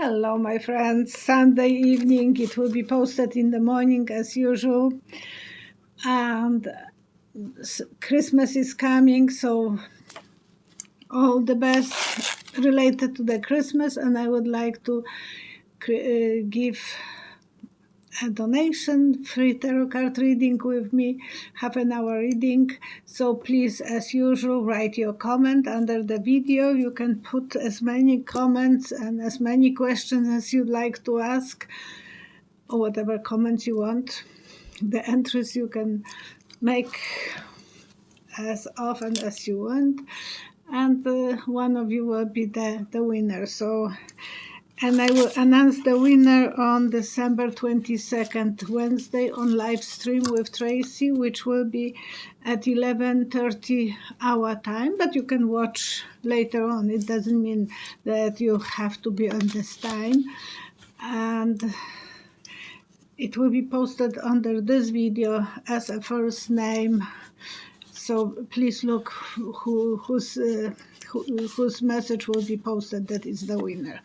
Hello, my friends. Sunday evening. It will be posted in the morning as usual. And Christmas is coming, so all the best related to the Christmas. And I would like to give a donation, free tarot card reading with me, half an hour reading. So please, as usual, write your comment under the video. You can put as many comments and as many questions as you'd like to ask, or whatever comments you want. The entries you can make as often as you want, and one of you will be the winner. And I will announce the winner on December 22nd, Wednesday, on live stream with Tracy, which will be at 11:30 our time, but you can watch later on. It doesn't mean that you have to be on this time. And it will be posted under this video as a first name. So please look whose message will be posted. That is the winner.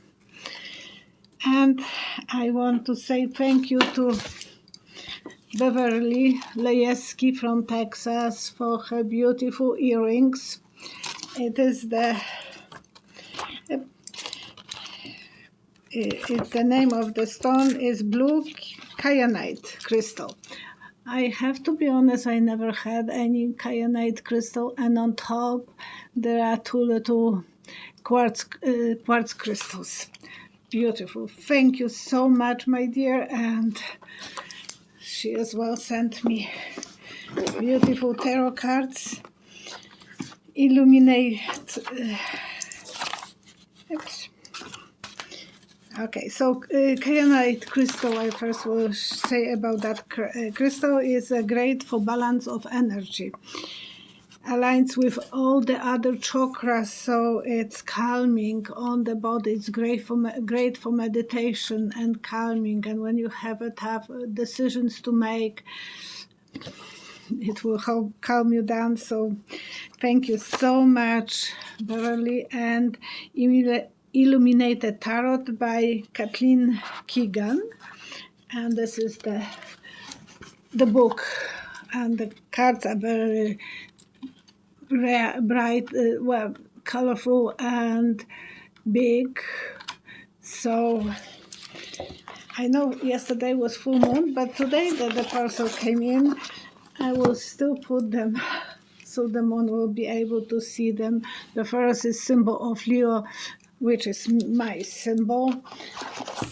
And I want to say thank you to Beverly Lejeski from Texas for her beautiful earrings. It is the name of the stone is blue kyanite crystal. I have to be honest, I never had any kyanite crystal, and on top there are two little quartz crystals. Beautiful. Thank you so much, my dear. And she as well sent me beautiful tarot cards. Illuminate. Okay, so kyanite crystal, I first will say about that crystal, is great for balance of energy. Aligns with all the other chakras, so it's calming on the body. It's great for meditation and calming. And when you have tough decisions to make, it will help calm you down. So thank you so much, Beverly. And Illuminated Tarot by Kathleen Keegan. And this is the book. And the cards are very rare, bright, colorful and big. So I know yesterday was full moon, but today that the parcel came in, I will still put them so the moon will be able to see them. The first is symbol of Leo, which is my symbol.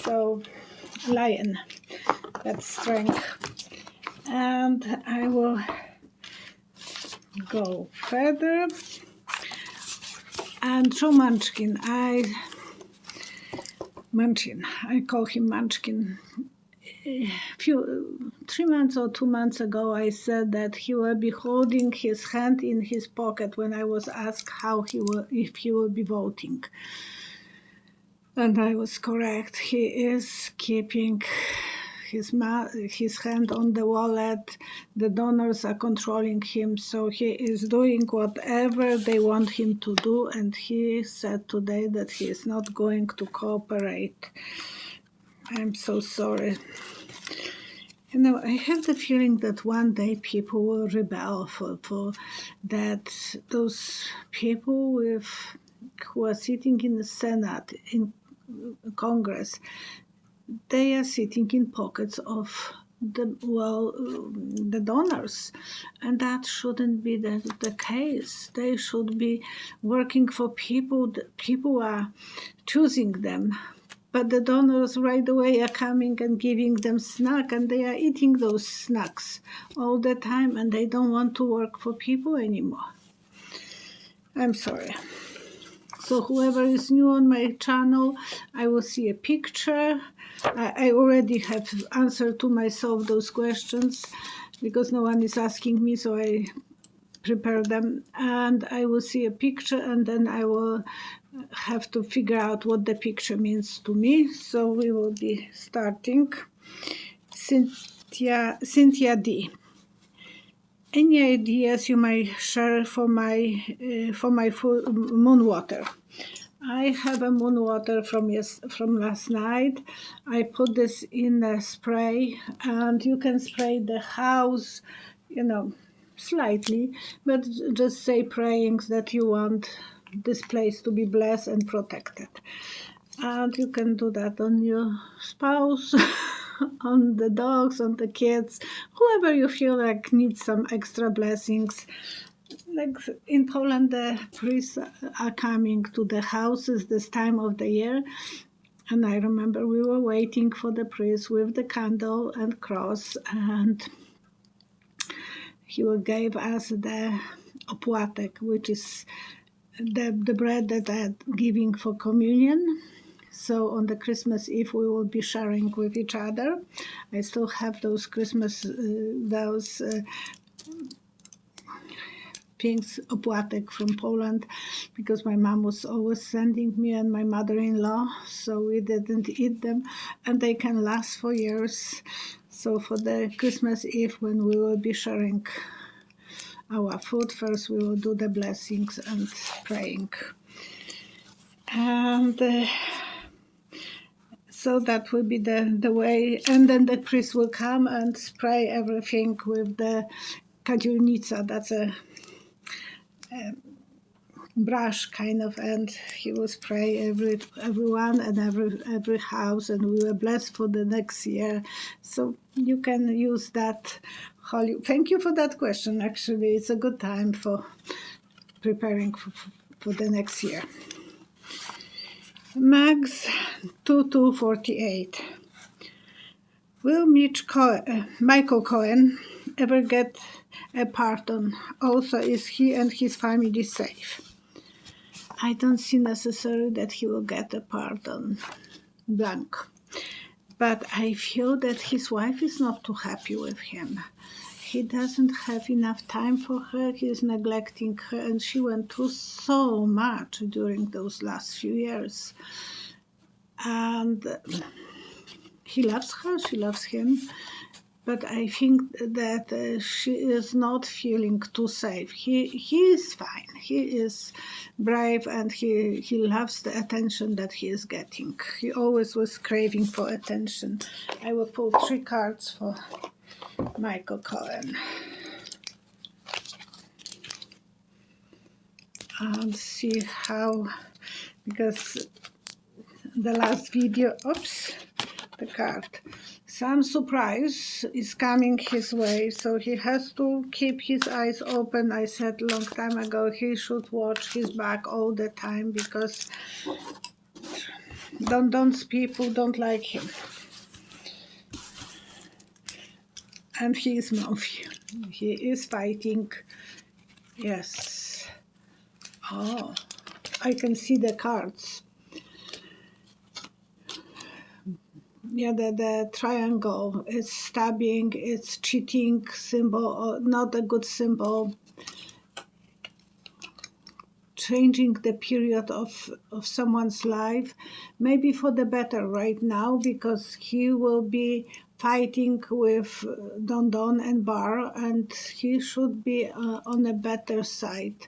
So lion, that's strength. And I will go further. And through Munchkin, I call him Munchkin. 3 months or 2 months ago, I said that he will be holding his hand in his pocket when I was asked if he will be voting. And I was correct. He is keeping his hand on the wallet. The donors are controlling him, so he is doing whatever they want him to do. And he said today that he is not going to cooperate. I'm so sorry. You know, I have the feeling that one day people will rebel for that. Those people who are sitting in the Senate, in Congress, they are sitting in pockets of the donors, and that shouldn't be the case. They should be working for people. People are choosing them, but the donors right away are coming and giving them snack, and they are eating those snacks all the time, and they don't want to work for people anymore. I'm sorry. So whoever is new on my channel, I will see a picture. I already have answered to myself those questions because no one is asking me, so I prepare them. And I will see a picture, and then I will have to figure out what the picture means to me. So we will be starting. Cynthia D. Any ideas you might share for my full moon water? I have a moon water from last night. I put this in a spray, and you can spray the house, slightly, but just say prayings that you want this place to be blessed and protected. And you can do that on your spouse, on the dogs, on the kids, whoever you feel like needs some extra blessings. Like in Poland, the priests are coming to the houses this time of the year. And I remember we were waiting for the priest with the candle and cross, and he gave us the opłatek, which is the bread that I'm giving for communion. So on the Christmas Eve, we will be sharing with each other. I still have those things, opłatek from Poland, because my mom was always sending me and my mother-in-law, so we didn't eat them, and they can last for years. So for the Christmas Eve, when we will be sharing our food, first we will do the blessings and praying. And so that will be the way, and then the priest will come and spray everything with the kadzielnica. That's a brush kind of, and he will spray everyone and every house, and we were blessed for the next year. So you can use that holy. Thank you for that question. Actually, it's a good time for preparing for the next year. Max 2248. Will Michael Cohen ever get a pardon? Also, is he and his family safe? I don't see necessarily that he will get a pardon, blank. But I feel that his wife is not too happy with him. He doesn't have enough time for her. He is neglecting her, and she went through so much during those last few years. And he loves her, she loves him. But I think that she is not feeling too safe. He is fine. He is brave, and he loves the attention that he is getting. He always was craving for attention. I will pull 3 cards for Michael Cohen. And see how, because the last video, the card. Some surprise is coming his way, so he has to keep his eyes open. I said a long time ago he should watch his back all the time, because people don't like him. And he is mouthy. He is fighting. Yes. Oh, I can see the cards. Yeah, the triangle, it's stabbing, it's cheating symbol, not a good symbol. Changing the period of someone's life, maybe for the better right now, because he will be fighting with Don and Barr, and he should be on a better side.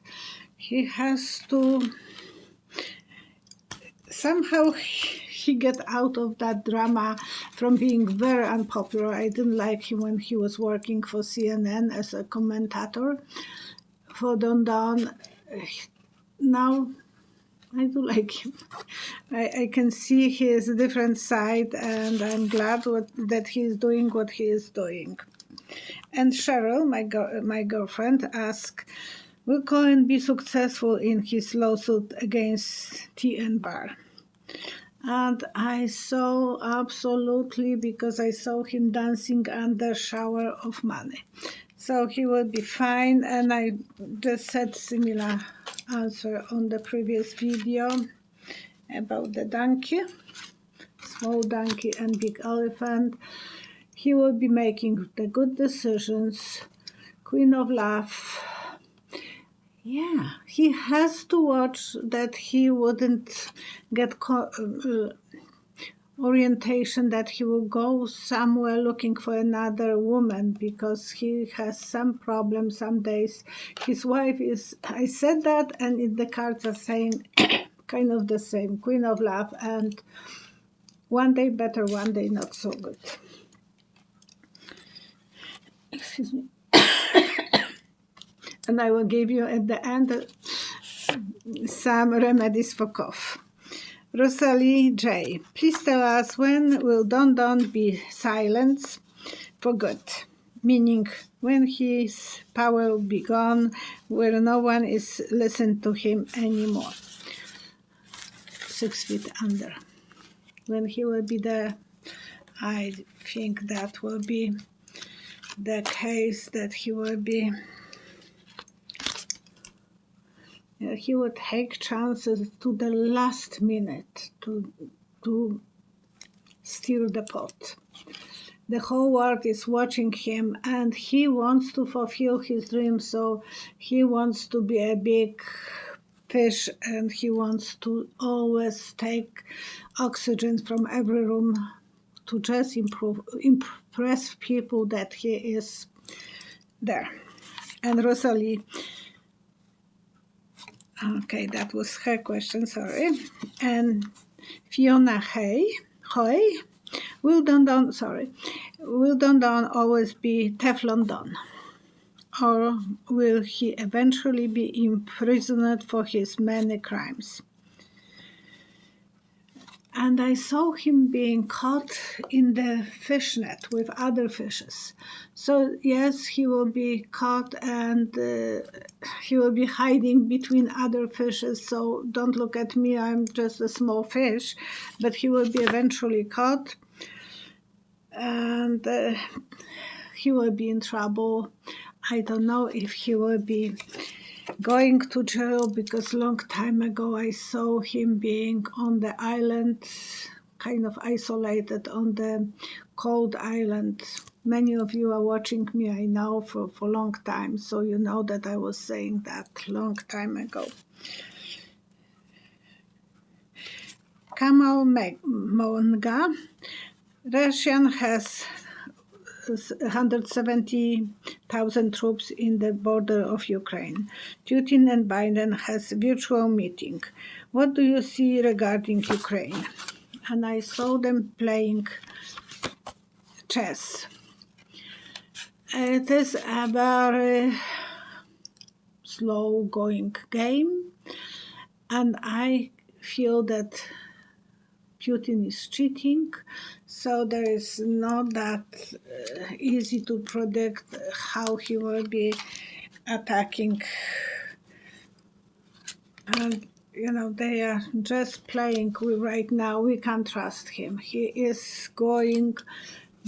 He has to somehow he get out of that drama from being very unpopular. I didn't like him when he was working for CNN as a commentator for Don. Now I do like him. I can see his different side, and I'm glad that he is doing what he is doing. And Cheryl, my girlfriend, asked, will Cohen be successful in his lawsuit against T and Barr? And I saw absolutely, because I saw him dancing under shower of money. So he will be fine, and I just said similar answer on the previous video about the donkey, small donkey and big elephant. He will be making the good decisions. Queen of Love. Yeah, he has to watch that he wouldn't get orientation that he will go somewhere looking for another woman, because he has some problem some days. His wife is, I said that, and the cards are saying kind of the same. Queen of Love, and one day better, one day not so good. Excuse me. And I will give you at the end some remedies for cough. Rosalie J. Please tell us, when will Don Don be silenced for good? Meaning, when his power will be gone, where no one is listening to him anymore. 6 feet under. When he will be there, I think that will be the case, that he will be... he would take chances to the last minute to steer the pot. The whole world is watching him, and he wants to fulfill his dream, so he wants to be a big fish, and he wants to always take oxygen from every room to just impress people that he is there. And Rosalie, okay, that was her question, sorry. And Fiona Hoy, will Don Don always be Teflon Don? Or will he eventually be imprisoned for his many crimes? And I saw him being caught in the fish net with other fishes. So yes, he will be caught, and he will be hiding between other fishes. So don't look at me, I'm just a small fish. But he will be eventually caught, and he will be in trouble. I don't know if he will be going to jail, because long time ago I saw him being on the island, kind of isolated on the cold island. Many of you are watching me, I know, for a long time, so you know that I was saying that long time ago. Kamal Monga, Russia has 170,000 troops in the border of Ukraine. Putin and Biden has virtual meeting. What do you see regarding Ukraine? And I saw them playing chess. It is a very slow going game, and I feel that Putin is cheating, so there is not that easy to predict how he will be attacking. And they are just playing right now. We can't trust him. He is going,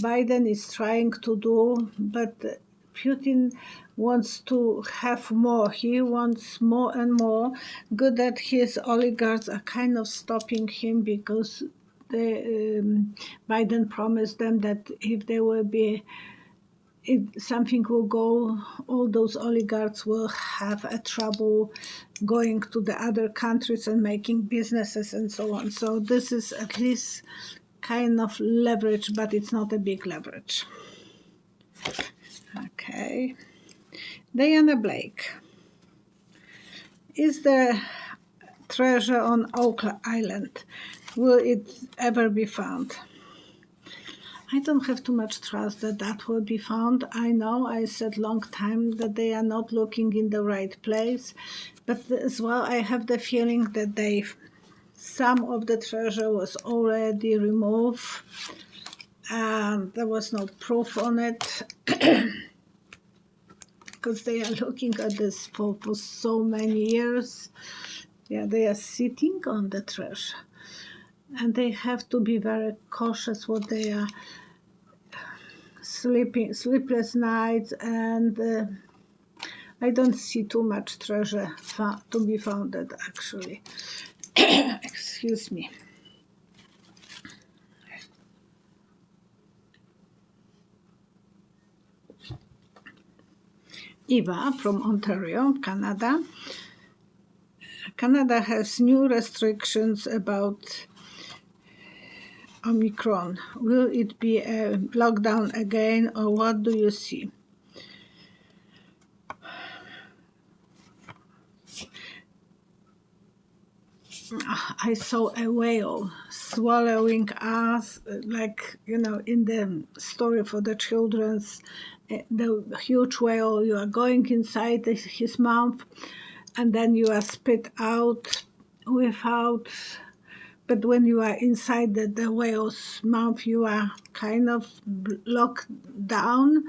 Biden is trying to do, but Putin wants to have more. He wants more and more. Good that his oligarchs are kind of stopping him, because Biden promised them that if something will go, all those oligarchs will have a trouble going to the other countries and making businesses and so on. So this is at least kind of leverage, but it's not a big leverage. Okay. Diana Blake. Is the treasure on Oak Island? Will it ever be found? I don't have too much trust that will be found. I know I said long time that they are not looking in the right place, but as well I have the feeling that some of the treasure was already removed, and there was no proof on it. Because they are looking at this for so many years. Yeah, they are sitting on the treasure. And they have to be very cautious what they are sleepless nights, and I don't see too much treasure to be founded, actually. Excuse me. Eva from Ontario, Canada. Canada has new restrictions about Omicron. Will it be a lockdown again, or what do you see? I saw a whale swallowing us, like, in the story for the children's, the huge whale, you are going inside his mouth, and then you are spit out without, but when you are inside the whale's mouth, you are kind of locked down,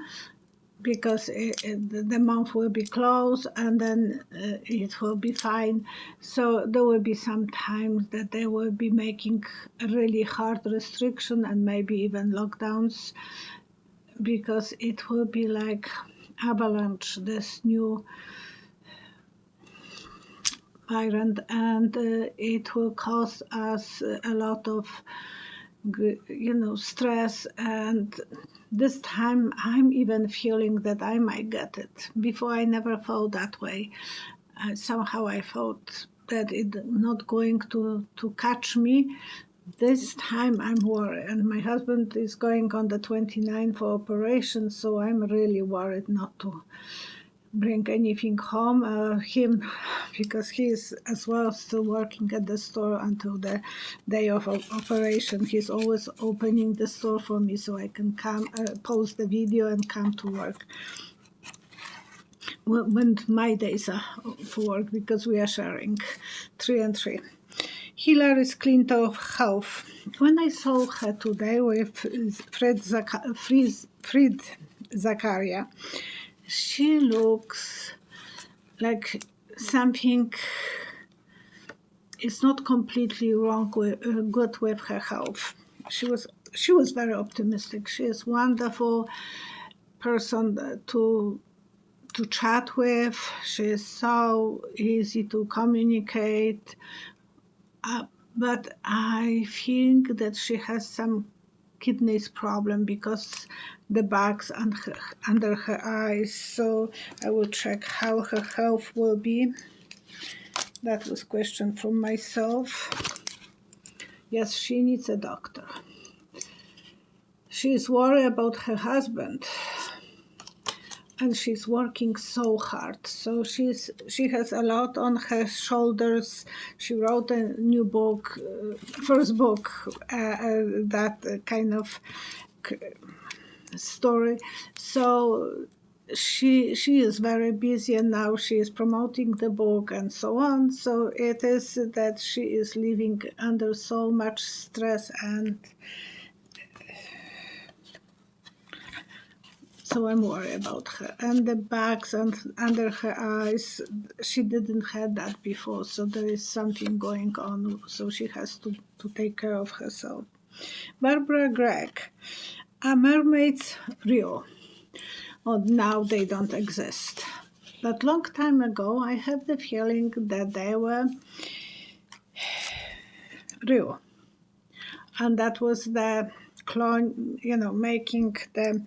because the mouth will be closed, and then it will be fine. So there will be some times that they will be making a really hard restriction and maybe even lockdowns, because it will be like avalanche, this new variant, and it will cause us a lot of stress. And this time I'm even feeling that I might get it. Before I never felt that way. Somehow I thought that it not going to catch me. This time I'm worried, and my husband is going on the 29th for operation, so I'm really worried not to bring anything home, him, because he is as well still working at the store until the day of operation. He's always opening the store for me so I can come, post the video and come to work when my days are for work, because we are sharing 3 and 3. Hilary Clinton of health. When I saw her today with Fred Zakaria, she looks like something is not completely wrong with good with her health. She was very optimistic. She is wonderful person to chat with. She is so easy to communicate. But I think that she has some kidneys problem, because the bags under her eyes. So I will check how her health will be. That was a question from myself. Yes, she needs a doctor. She is worried about her husband, and she's working so hard. So she has a lot on her shoulders. She wrote a new book, first book, that kind of story. So she is very busy, and now she is promoting the book and so on. So it is that she is living under so much stress, and so I'm worried about her. And the bags under her eyes, she didn't have that before, so there is something going on, so she has to take care of herself. Barbara Gregg. Are mermaids real? Oh, now they don't exist. But long time ago, I have the feeling that they were real. And that was the clone, making the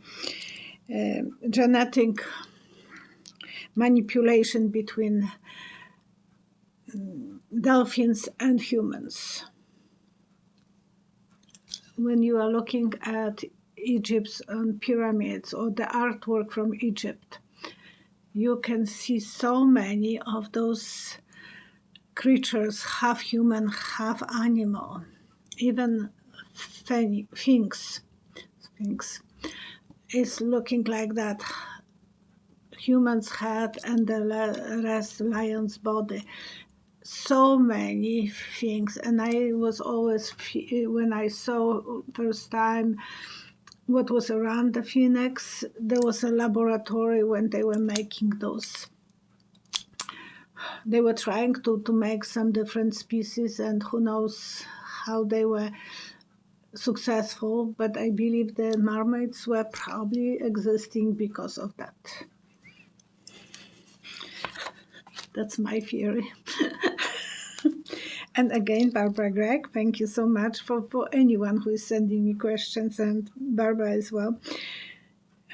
genetic manipulation between dolphins and humans. When you are looking at Egypt's pyramids or the artwork from Egypt, you can see so many of those creatures, half human, half animal, even Sphinx is looking like that. Human's head and the rest lion's body. So many things, and I was always, when I saw first time what was around the phoenix, there was a laboratory when they were making those. They were trying to make some different species, and who knows how they were successful, but I believe the mermaids were probably existing because of that. That's my theory. And again, Barbara Gregg, thank you so much for anyone who is sending me questions, and Barbara as well.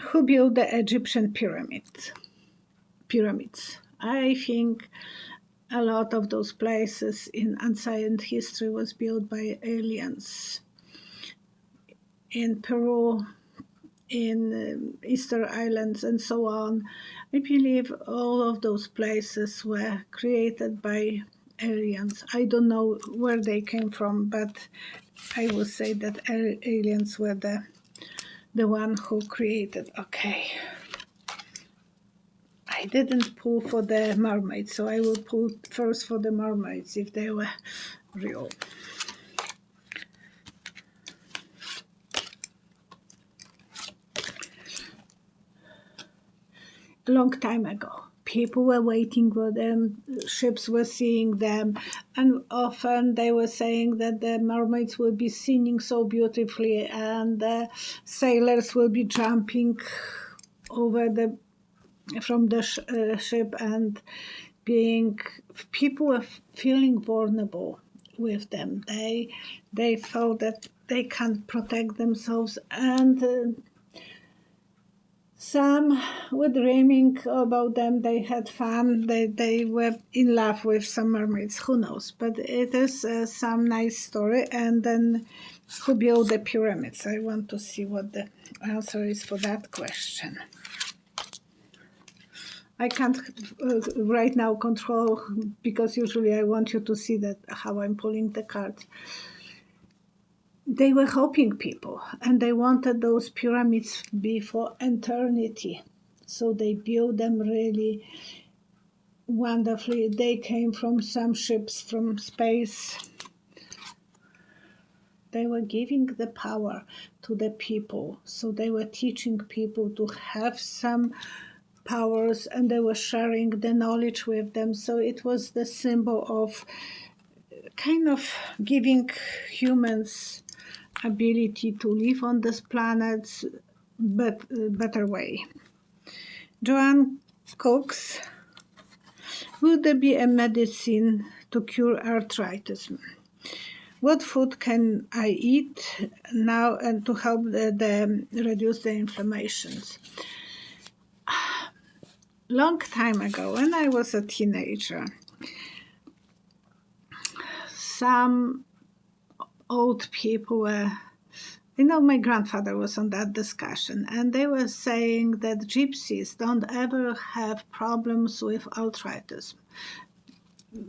Who built the Egyptian pyramids? I think a lot of those places in ancient history was built by aliens. In Peru, in Easter Islands, and so on. I believe all of those places were created by aliens. I don't know where they came from, but I will say that aliens were the one who created. Okay. I didn't pull for the mermaids, so I will pull first for the mermaids if they were real. A long time ago, people were waiting for them, ships were seeing them, and often they were saying that the mermaids will be singing so beautifully and the sailors will be jumping over from the ship, and people were feeling vulnerable with them. They felt that they can't protect themselves, and some were dreaming about them. They had fun. They were in love with some mermaids. Who knows? But it is some nice story. And then, who built the pyramids? I want to see what the answer is for that question. I can't right now control, because usually I want you to see that how I'm pulling the cards. They were helping people, and they wanted those pyramids to be for eternity. So they built them really wonderfully. They came from some ships from space. They were giving the power to the people. So they were teaching people to have some powers, and they were sharing the knowledge with them. So it was the symbol of kind of giving humans ability to live on this planet but better way. Joanne Cox, will there be a medicine to cure arthritis? What food can I eat now and to help reduce the inflammations? Long time ago, when I was a teenager, some old people were, my grandfather was on that discussion, and they were saying that gypsies don't ever have problems with arthritis,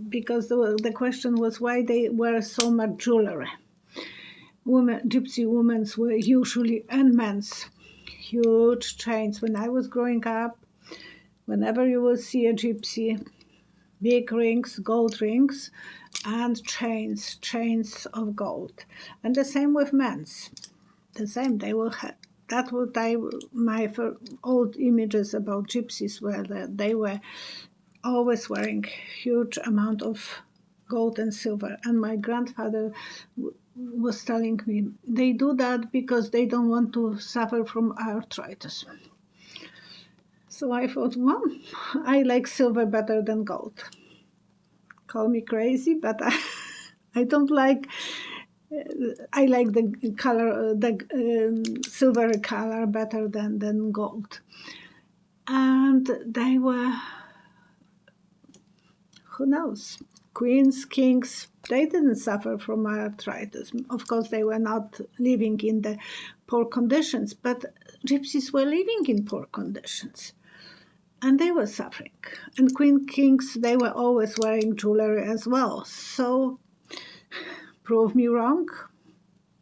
because the question was why they wear so much jewelry. Gypsy women were usually, and men's, huge chains. When I was growing up, whenever you will see a gypsy, big rings, gold rings, and chains of gold. And the same with men's. The same, they will have. That what my old images about gypsies were, that they were always wearing huge amount of gold and silver. And my grandfather was telling me they do that because they don't want to suffer from arthritis. So I thought, well, I like silver better than gold. Call me crazy, but I don't like. I like the color, the silver color better than gold. And they were, who knows, queens, kings, they didn't suffer from arthritis. Of course, they were not living in the poor conditions, but gypsies were living in poor conditions. And they were suffering. And kings, they were always wearing jewelry as well. So, prove me wrong,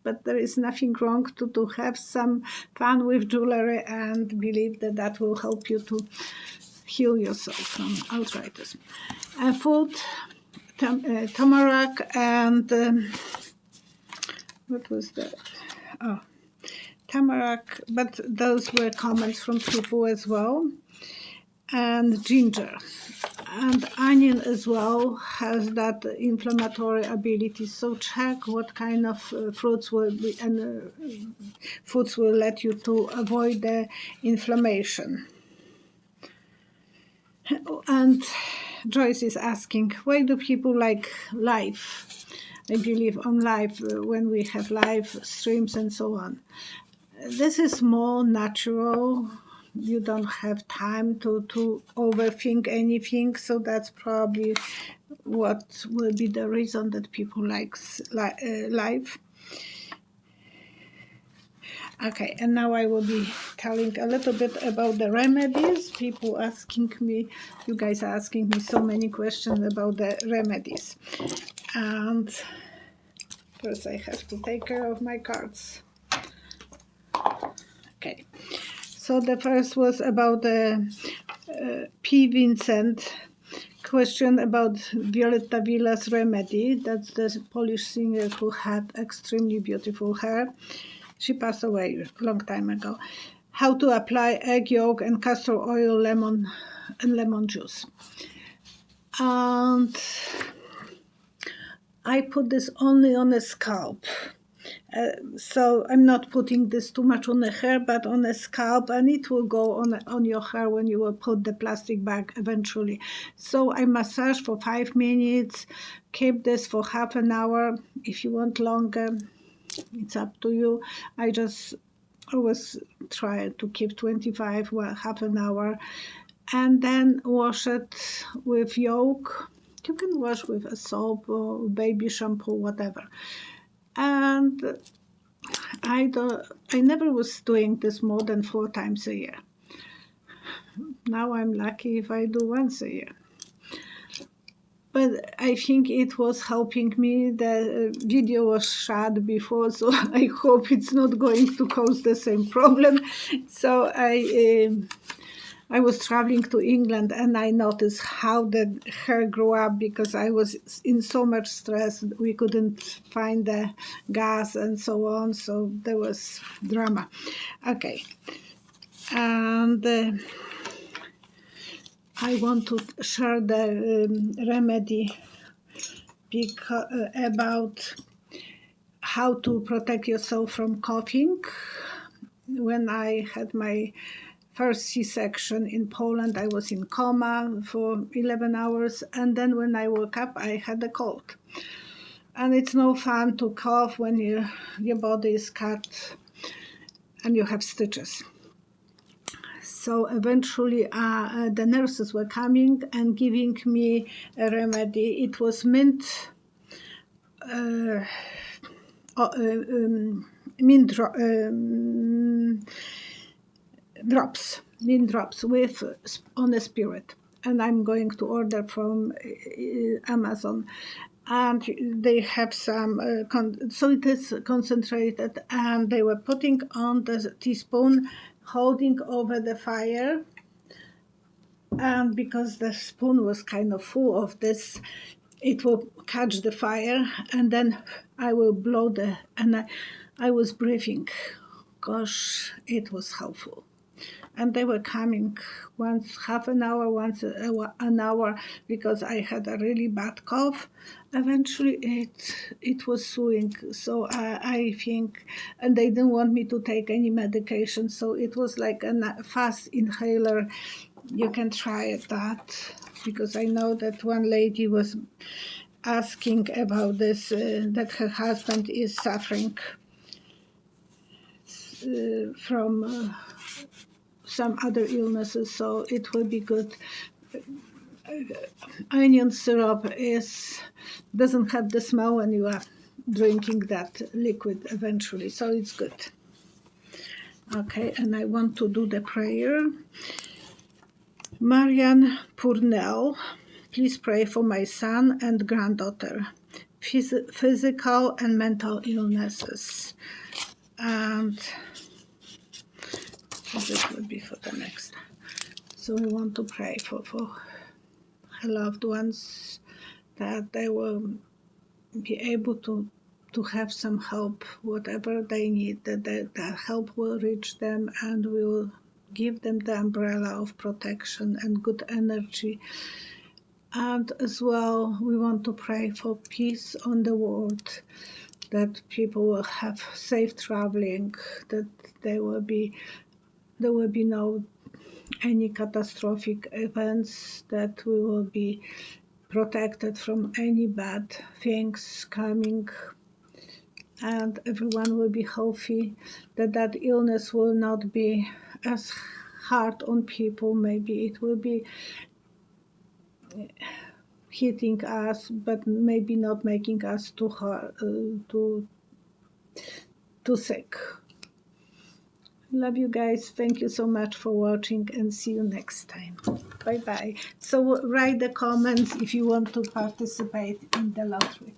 but there is nothing wrong to have some fun with jewelry and believe that that will help you to heal yourself from arthritis. Food, tamarack, and what was that? Oh, tamarack, but those were comments from people as well. And ginger. And onion as well has that inflammatory ability. So check what kind of fruits will be, and foods will let you to avoid the inflammation. And Joyce is asking, why do people like live? I believe on live, when we have live streams and so on. This is more natural. You don't have time to overthink anything, so that's probably what will be the reason that people like live. Okay, and now I will be telling a little bit about the remedies. People asking me, you guys are asking me so many questions about the remedies. And first I have to take care of my cards. Okay, so the first was about the P. Vincent question about Violetta Villa's remedy. That's the Polish singer who had extremely beautiful hair. She passed away a long time ago. How to apply egg yolk and castor oil, lemon juice. And I put this only on the scalp. So I'm not putting this too much on the hair, but on the scalp, and it will go on your hair when you will put the plastic bag eventually. So I massage for 5 minutes, keep this for half an hour. If you want longer, it's up to you. I just always try to keep 25, well, half an hour, and then wash it with yolk. You can wash with a soap or baby shampoo, whatever. And I never was doing this more than 4 times a year. Now I'm lucky if I do once a year. But I think it was helping me. The video was shot before, so I hope it's not going to cause the same problem. So I was traveling to England, and I noticed how the hair grew up because I was in so much stress. We couldn't find the gas and so on, so there was drama. Okay, and I want to share the remedy about how to protect yourself from coughing. When I had my first C-section in Poland, I was in coma for 11 hours, and then when I woke up, I had a cold. And it's no fun to cough when your body is cut and you have stitches. So eventually the nurses were coming and giving me a remedy. It was mint drops with on a spirit, and I'm going to order from Amazon. And they have some so it is concentrated, and they were putting on the teaspoon, holding over the fire, and because the spoon was kind of full of this, it will catch the fire, and then I will blow and I was breathing. Gosh, it was helpful. And they were coming once half an hour, once an hour, because I had a really bad cough. Eventually it was suing, so I think, and they didn't want me to take any medication, so it was like a fast inhaler. You can try that, because I know that one lady was asking about this, that her husband is suffering from some other illnesses, so it will be good. Onion syrup doesn't have the smell when you are drinking that liquid eventually, so it's good. Okay, and I want to do the prayer. Marian Purnell, please pray for my son and granddaughter, physical and mental illnesses. And this will be for the next. So we want to pray for her loved ones, that they will be able to have some help, whatever they need, that the help will reach them, and we will give them the umbrella of protection and good energy. And as well, we want to pray for peace on the world, that people will have safe traveling, that there will be no any catastrophic events, that we will be protected from any bad things coming, and everyone will be healthy, that illness will not be as hard on people. Maybe it will be hitting us, but maybe not making us too sick. Love you guys. Thank you so much for watching, and see you next time. Bye bye. So write the comments if you want to participate in the lottery.